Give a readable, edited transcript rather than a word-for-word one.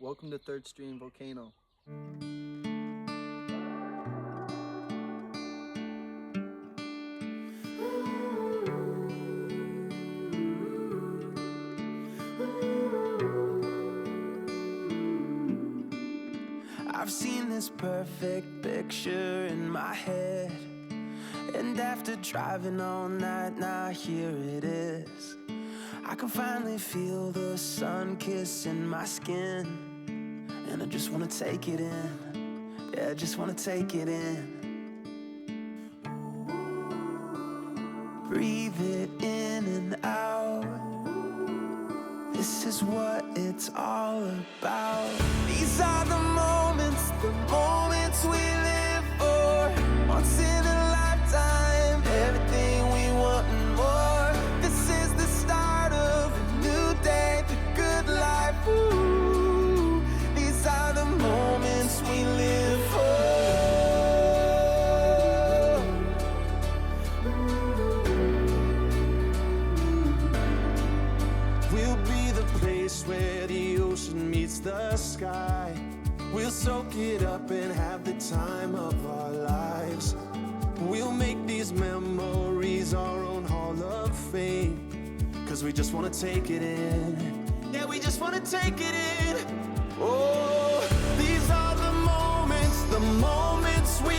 Welcome to Third Stream Volcano. I've seen this perfect picture in my head, and after driving all night, now here it is. I can finally feel the sun kissing my skin, and I just wanna take it in. Yeah, I just wanna take it in. Breathe it in and out. This is what it's all about. These are the moments we live for. Once in a lifetime, everything we want and more. This is the start of a new day, the good life. Ooh, these are the moments we live for. We'll be the place where the ocean meets the sky. We'll soak it up and have the time of our lives. We'll make these memories our own hall of fame, 'cause we just wanna take it in. Yeah, we just wanna take it in. Oh, these are the moments we